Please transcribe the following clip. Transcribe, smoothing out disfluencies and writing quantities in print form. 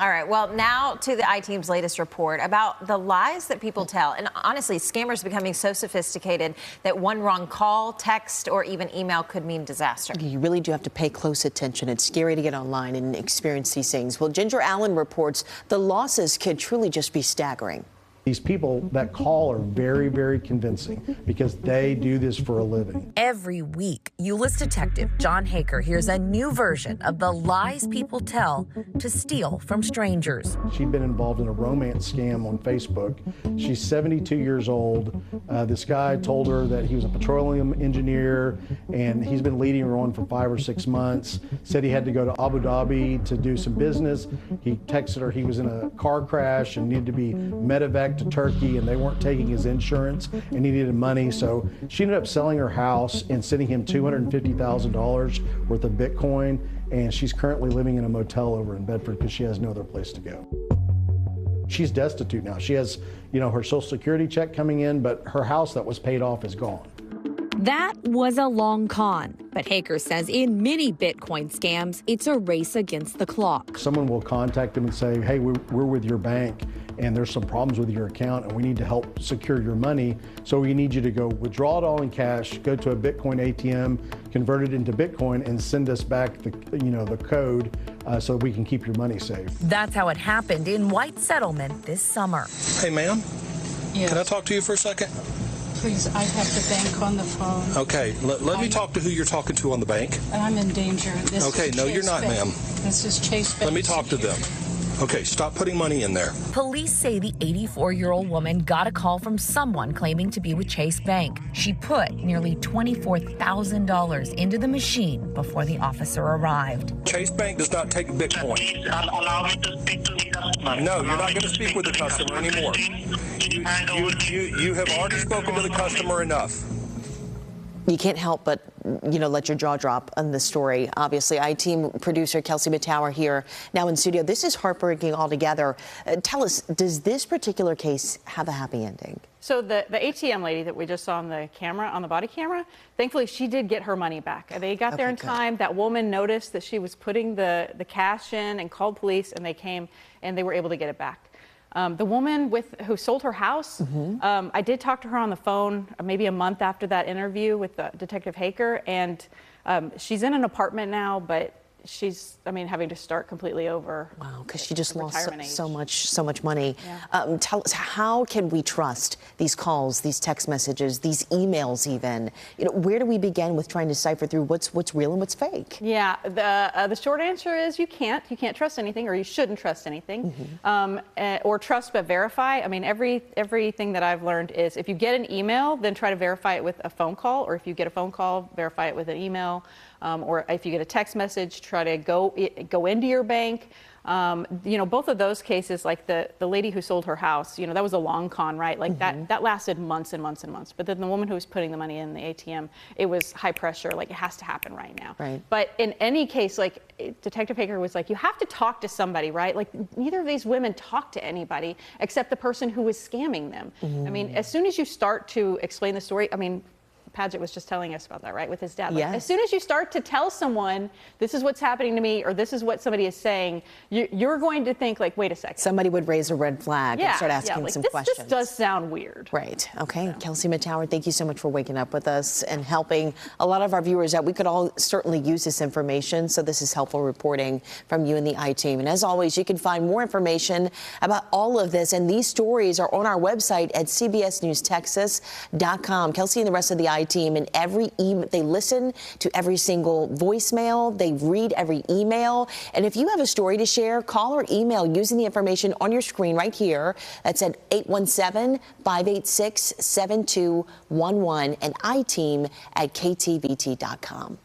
All right, well, now to the I-Team's latest report about the lies that people tell. And honestly, scammers are becoming so sophisticated that one wrong call, text, or even email could mean disaster. You really do have to pay close attention. It's scary to get online and experience these things. Well, Ginger Allen reports the losses could truly just be staggering. These people that call are very, very convincing because they do this for a living. Every week, Euless detective John Haker hears a new version of the lies people tell to steal from strangers. She'd been involved in a romance scam on Facebook. She's 72 years old. This guy told her that he was a petroleum engineer and he's been leading her on for 5 or 6 months. Said he had to go to Abu Dhabi to do some business. He texted her he was in a car crash and needed to be medevaced to Turkey, and they weren't taking his insurance and he needed money. So she ended up selling her house and sending him $250,000 worth of Bitcoin, and she's currently living in a motel over in Bedford because she has no other place to go. She's destitute now. She has, her Social Security check coming in, but her house that was paid off is gone. That was a long con, but Haker says in many Bitcoin scams, it's a race against the clock. Someone will contact them and say, hey, we're with your bank and there's some problems with your account and we need to help secure your money. So we need you to go withdraw it all in cash, go to a Bitcoin ATM, convert it into Bitcoin and send us back the code so we can keep your money safe. That's how it happened in White Settlement this summer. Hey, ma'am. Yes. Can I talk to you for a second? Please, I have the bank on the phone. Okay, let me talk to who you're talking to on the bank. I'm in danger. Okay, no, you're not, ma'am. This is Chase Bank. Let me talk to them. Okay, stop putting money in there. Police say the 84-year-old woman got a call from someone claiming to be with Chase Bank. She put nearly $24,000 into the machine before the officer arrived. Chase Bank does not take Bitcoin. Please allow me to speak to the customer. No, you're not going to speak with the customer anymore. You have already spoken to the customer enough. You can't help but, let your jaw drop on this story. Obviously, I-Team producer Kelsey Matower here now in studio. This is heartbreaking altogether. Tell us, does this particular case have a happy ending? So the ATM lady that we just saw on the camera, on the body camera, thankfully she did get her money back. They got there in time. That woman noticed that she was putting the cash in and called police, and they came and they were able to get it back. The woman who sold her house, I did talk to her on the phone maybe a month after that interview with Detective Haker, and she's in an apartment now, but she's, having to start completely over. Wow, because she just lost so much money. Yeah. Tell us, how can we trust these calls, these text messages, these emails even? Where do we begin with trying to decipher through what's real and what's fake? Yeah, the short answer is you can't trust anything, or you shouldn't trust anything, or trust but verify. Everything that I've learned is if you get an email, then try to verify it with a phone call, or if you get a phone call, verify it with an email. Or if you get a text message, try to go into your bank. Both of those cases, like the lady who sold her house, that was a long con, right? Like that lasted months and months and months. But then the woman who was putting the money in the ATM, it was high pressure, like it has to happen right now. Right. But in any case, like Detective Haker was like, you have to talk to somebody, right? Like neither of these women talked to anybody except the person who was scamming them. As soon as you start to explain the story, Padgett was just telling us about that, right, with his dad. Like, as soon as you start to tell someone, this is what's happening to me, or this is what somebody is saying, you're going to think, like, wait a second. Somebody would raise a red flag and start asking some questions. This does sound weird. Right. Okay. So. Kelsey Matower, thank you so much for waking up with us and helping a lot of our viewers out. We could all certainly use this information, so this is helpful reporting from you and the I-Team. And as always, you can find more information about all of this, and these stories are on our website at cbsnewstexas.com. Kelsey and the rest of the I-Team, and they listen to every single voicemail, they read every email, and if you have a story to share, call or email using the information on your screen right here. That's at 817-586-7211 and I-Team at ktvt.com.